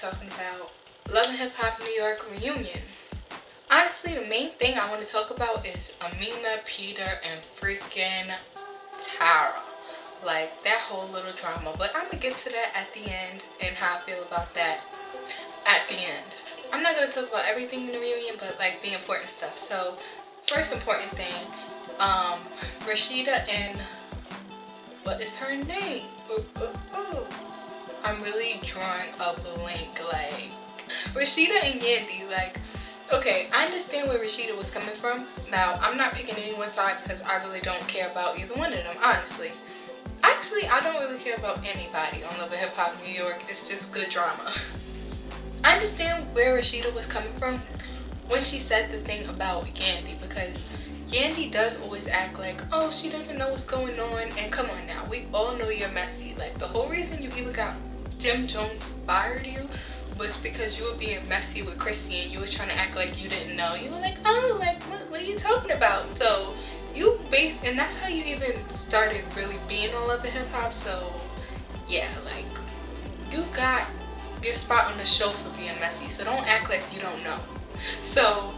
talking about Love and Hip Hop New York reunion. Honestly, the main thing I want to talk about is Amina, Peter, and freaking Tara. Like, that whole little drama. But I'm going to get to that at the end and how I feel about that at the end. I'm not going to talk about everything in the reunion, but like the important stuff. So, first important thing, Rashida and, what is her name? I'm really drawing a blank. Like, Rashida and Yandy, like, okay, I understand where Rashida was coming from. Now, I'm not picking anyone's side because I really don't care about either one of them, honestly. Actually, I don't really care about anybody on Love and Hip Hop New York. It's just good drama. I understand where Rashida was coming from when she said the thing about Yandy, because Yandy does always act like, oh, she doesn't know what's going on. And come on now, we all know you're messy. Like, the whole reason you even got Jim Jones fired you was because you were being messy with Chrissy and you were trying to act like you didn't know. You were like, oh, like, what are you talking about? So and that's how you even started really being on Love and Hip Hop. So yeah, like, you got your spot on the show for being messy, so don't act like you don't know. So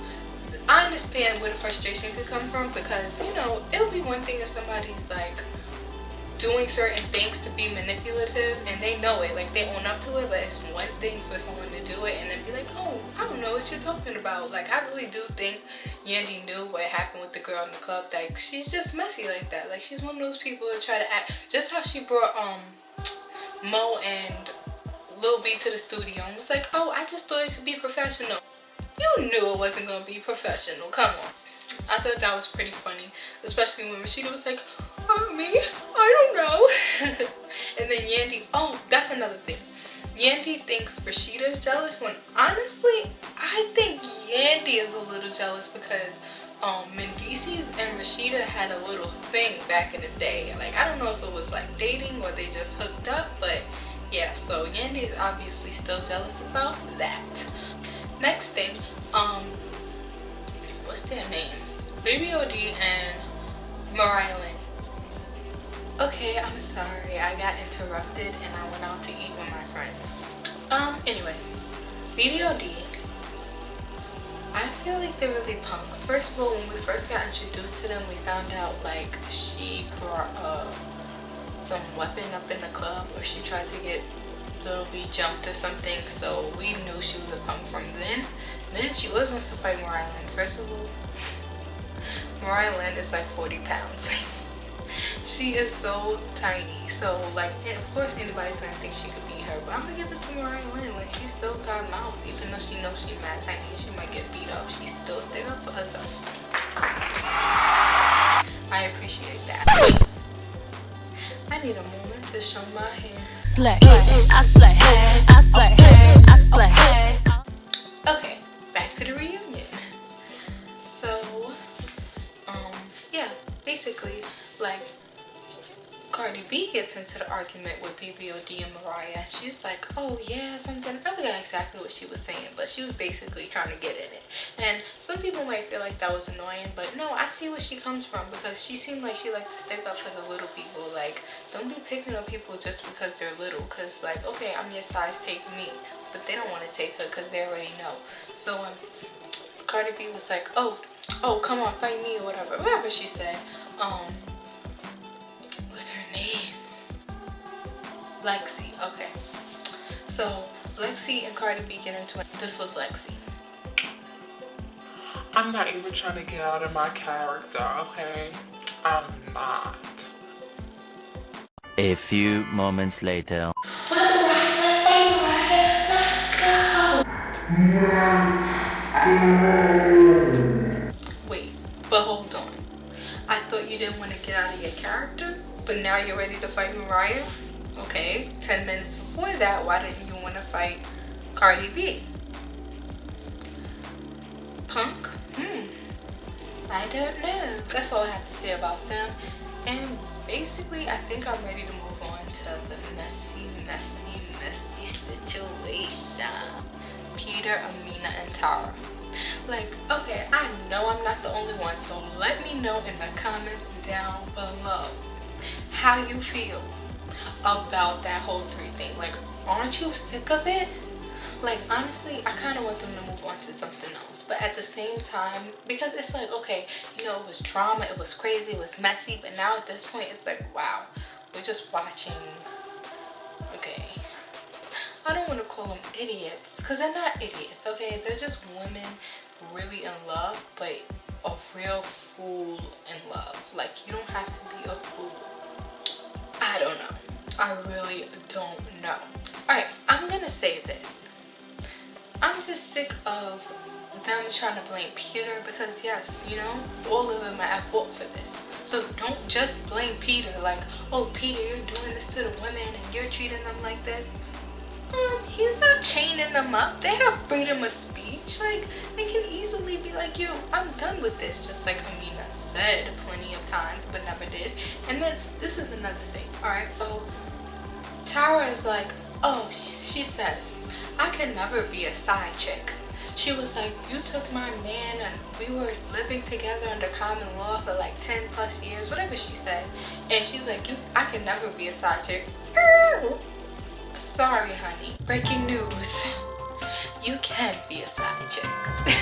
I understand where the frustration could come from, because, you know, it'll be one thing if somebody's like doing certain things to be manipulative and they know it, like they own up to it, but it's one thing for someone to do it and then be like, oh, I don't know what you're talking about. Like, I really do think Yandy knew what happened with the girl in the club. Like, she's just messy like that. Like, she's one of those people that try to act, just how she brought Mo and Lil B to the studio and was like, oh, I just thought it could be professional. You knew it wasn't gonna be professional. Come on. I thought that was pretty funny, especially when Rashida was like, oh, me? I don't know. And then Yandy, oh, that's another thing. Yandy thinks Rashida's jealous when honestly, I think Yandy is a little jealous because Mendices and Rashida had a little thing back in the day. Like, I don't know if it was like dating or they just hooked up, but yeah, so Yandy is obviously still jealous about that. Next thing, what's their names? Baby OD and Mariah Lynn. Okay, I'm sorry, I got interrupted and I went out to eat with my friends. Anyway, Baby OD, I feel like they're really punks. First of all, when we first got introduced to them, we found out like she brought some weapon up in the club, or she tried to get Lil B jumped or something, so we knew she was a punk from then. Then she was supposed to fight Mariah Lynn. First of all, Mariah Lynn is like 40 pounds. She is so tiny. So like, of course anybody's gonna think she could beat her, but I'm gonna give it to Mariah Lynn. Like, she still got mouth. Even though she knows she's mad tiny, she might get beat up, she still stayed up for herself. I appreciate that. I need a moment to show my hair. Slay, I slay, I slay, I slay. Okay, back to the reunion. So, yeah, basically, like, Cardi B gets into the argument with BBOD and Mariah. She's like, oh yeah, something. I forgot exactly what she was saying, but she was basically trying to get in it. And some people might feel like that was annoying, but no, I see where she comes from, because she seemed like she liked to stick up for the little people. Like, don't be picking on people just because they're little, because like, okay, I'm your size, take me. But they don't want to take her because they already know. So Cardi B was like, oh, come on, fight me or whatever she said. What's her name? Lexi. Okay, so Lexi and Cardi B get into it. This was Lexi. I'm not even trying to get out of my character, okay? I'm not. A few moments later. Wait, but hold on. I thought you didn't want to get out of your character, but now you're ready to fight Mariah? Okay, 10 minutes before that, why didn't you want to fight Cardi B? Punk? I don't know. That's all I have to say about them. And basically, I think I'm ready to move on to the messy situation. Peter, Amina, and Tara. Like, okay, I know I'm not the only one, so let me know in the comments down below how you feel about that whole 3 thing. Like, aren't you sick of it? Like, honestly, I kind of want them to move on to something else. But at the same time, because it's like, okay, you know, it was drama, it was crazy, it was messy. But now at this point, it's like, wow, we're just watching. Okay, I don't want to call them idiots, because they're not idiots, okay? They're just women really in love, but a real fool in love. Like, you don't have to be a fool. I don't know. I really don't know. Alright, I'm gonna say this. I'm just sick of them trying to blame Peter, because yes, you know, all of them are at fault for this. So don't just blame Peter like, oh Peter, you're doing this to the women and you're treating them like this. He's not chaining them up. They have freedom of speech. Like, they can easily be like, yo, I'm done with this, just like Amina said plenty of times but never did. And then this is another thing. Alright, so Tara is like, oh, she says, I can never be a side chick. She was like, you took my man and we were living together under common law for like 10 plus years, whatever she said. And she's like, I can never be a side chick. Sorry, honey. Breaking news. You can be a side chick.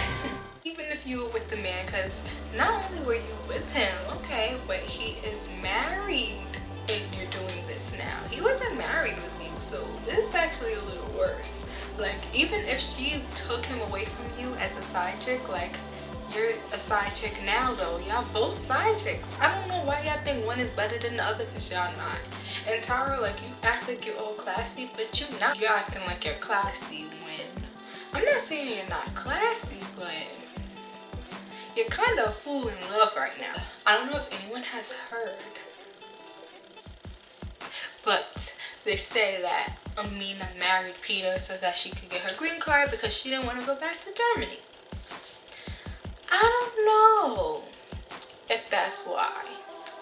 Even if you were with the man, because not only were you with him, okay, but he is married and you're doing this now. He wasn't married with you, so this is actually a little worse. Like, even if she took him away from you as a side chick, like, you're a side chick now though. Y'all both side chicks. I don't know why y'all think one is better than the other, because y'all not. And Tara, like, you act like you're all classy, but you're not. You're acting like you're classy when... I'm not saying you're not classy, but you're kind of a fool in love right now. I don't know if anyone has heard, but they say that Amina married Peter so that she could get her green card because she didn't want to go back to Germany. I don't know if that's why.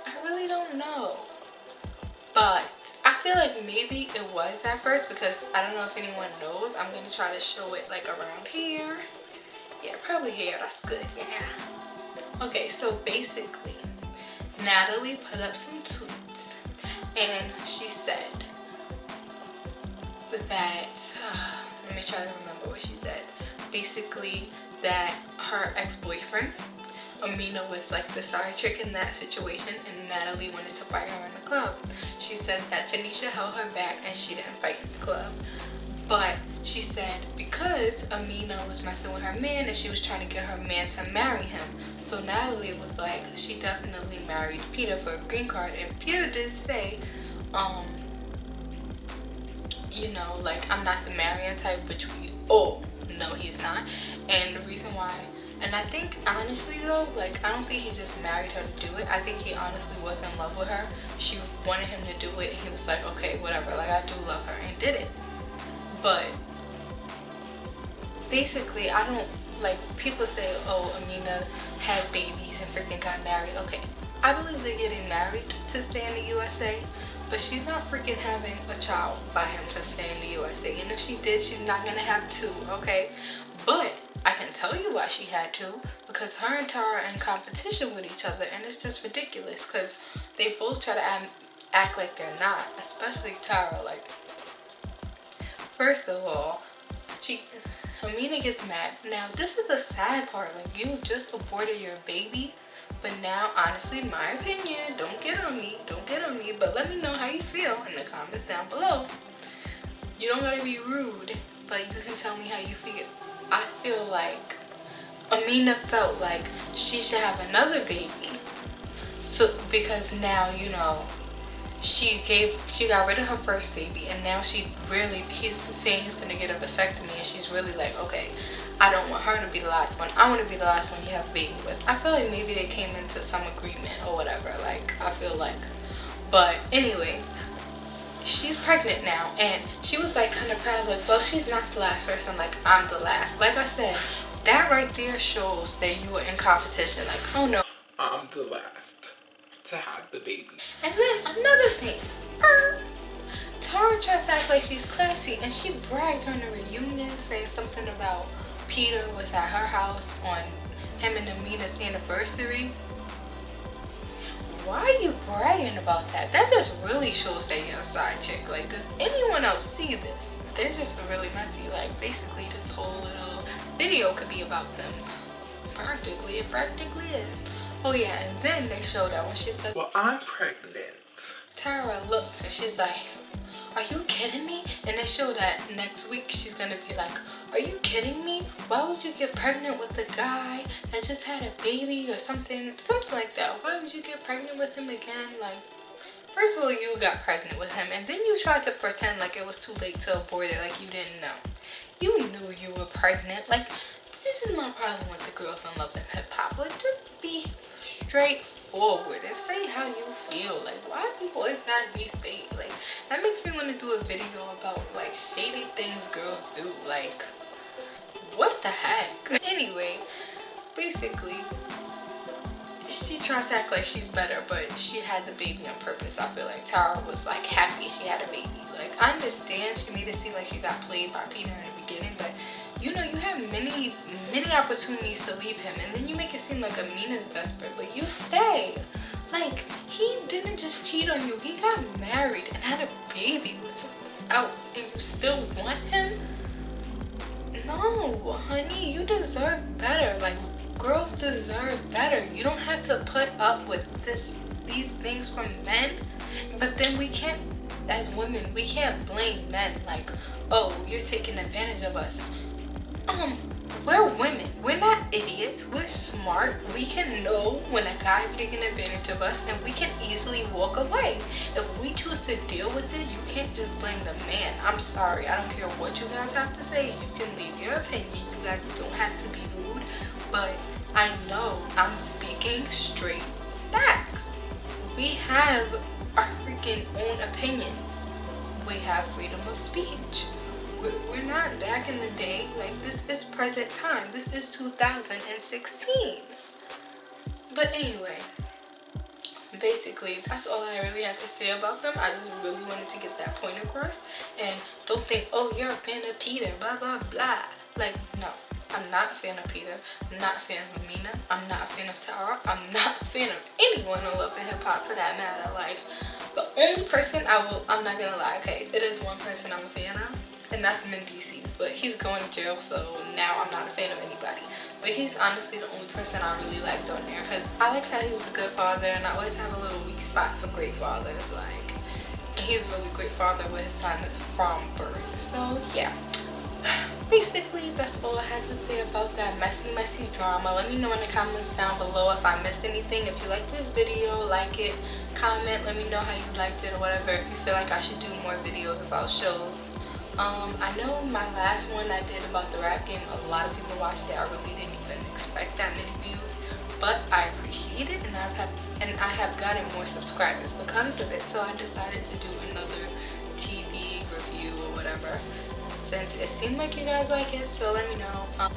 I really don't know. But I feel like maybe it was at first, because I don't know if anyone knows. I'm going to try to show it like around here. Yeah, probably here. That's good. Yeah. Okay, so basically, Natalie put up some tweets and she said that, let me try to remember what she said. Basically, that her ex-boyfriend, Amina, was like the side chick in that situation, and Natalie wanted to fight her in the club. She said that Tanisha held her back and she didn't fight in the club. But she said because Amina was messing with her man and she was trying to get her man to marry him. So Natalie was like, she definitely married Peter for a green card. And Peter did say, you know, like, I'm not the marrying type, which we all know he's not. And the reason why, and I think honestly though, like, I don't think he just married her to do it. I think he honestly was in love with her. She wanted him to do it and he was like, okay, whatever, like, I do love her, and did it. But basically, I don't, like, people say, oh, Amina had babies and freaking got married. Okay, I believe they're getting married to stay in the USA, but she's not freaking having a child by him to stay in the USA. And if she did, she's not gonna have two, okay? But I can tell you why she had to, because her and Tara are in competition with each other, and it's just ridiculous, because they both try to act like they're not, especially Tara. Like, first of all, Amina gets mad. Now, this is the sad part. Like, you just aborted your baby, but now, honestly, my opinion, don't get on me, but let me know how you feel in the comments down below. You don't gotta be rude, but you can tell me how you feel. I feel like Amina felt like she should have another baby, so because now, you know, she got rid of her first baby, and now he's saying he's gonna get a vasectomy, and she's really like, okay, I don't want her to be the last one. I want to be the last one you have a baby with. I feel like maybe they came into some agreement or whatever, like, I feel like. But anyway, she's pregnant now, and she was like kind of proud, like, well, she's not the last person, like, I'm the last. Like I said, that right there shows that you were in competition. Like, oh no, I'm the last to have the baby. And then another thing, Tara tries to act like she's classy, and she bragged on the reunion saying something about Peter was at her house on him and Amina's anniversary. Why are you bragging about that? That just really shows that you're a side chick. Like, does anyone else see this? they're just really messy. Like basically this whole little video could be about them. Practically, it practically is. Oh yeah, and then they showed that when she said, well, I'm pregnant. Tara looks and she's like, are you kidding me? And they show that next week she's gonna be like, are you kidding me? Why would you get pregnant with a guy that just had a baby or something like that? Why would you get pregnant with him again? Like, first of all, you got pregnant with him and then you tried to pretend like it was too late to abort it, like you didn't know. You knew you were pregnant. Like, this is my problem with the girls on Love and Hip Hop. Like, just be straightforward and say how you feel. Like, why do you always gotta be fake? Like, that makes me want to do a video about like shady things girls do. Like, what the heck? Anyway, basically, she tries to act like she's better, but she had the baby on purpose. I feel like Tara was like happy she had a baby. Like, I understand she made it seem like she got played by Peter in the beginning, but you know, you have many opportunities to leave him, and then you make it seem like Amina's desperate, but you stay. Like, he didn't just cheat on you, he got married and had a baby with someone else, and you still want him? No, honey, you deserve better. Like, girls deserve better. You don't have to put up with these things from men, but then we can't, as women, we can't blame men like, oh, you're taking advantage of us. We're women. We're not idiots. We're smart. We can know when a guy's taking advantage of us, and we can easily walk away. If we choose to deal with it, you can't just blame the man. I'm sorry. I don't care what you guys have to say. You can leave your opinion. You guys don't have to be rude, but I know I'm speaking straight facts. We have our freaking own opinion. We have freedom of speech. We're not back in the day. Like, this is present time. This is 2016. But anyway, basically, that's all I really have to say about them. I just really wanted to get that point across. And don't think, oh, you're a fan of Peter, blah, blah, blah. Like, no. I'm not a fan of Peter. I'm not a fan of Amina. I'm not a fan of Tara. I'm not a fan of anyone who loves hip hop for that matter. Like, the only person I'm not gonna lie, okay, it is one person I'm a fan of, and that's Mendeecees, but he's going to jail, so now I'm not a fan of anybody. But he's honestly the only person I really liked on there, because I like how he was a good father, and I always have a little weak spot for great fathers. Like, he's a really great father with his son from birth. So yeah, basically that's all I had to say about that messy drama. Let me know in the comments down below if I missed anything. If you like this video, like it, comment, let me know how you liked it or whatever. If you feel like I should do more videos about shows. I know my last one I did about the rap game, a lot of people watched it. I really didn't even expect that many views, but I appreciate it, and I have gotten more subscribers because of it. So I decided to do another TV review or whatever, since it seemed like you guys like it. So let me know.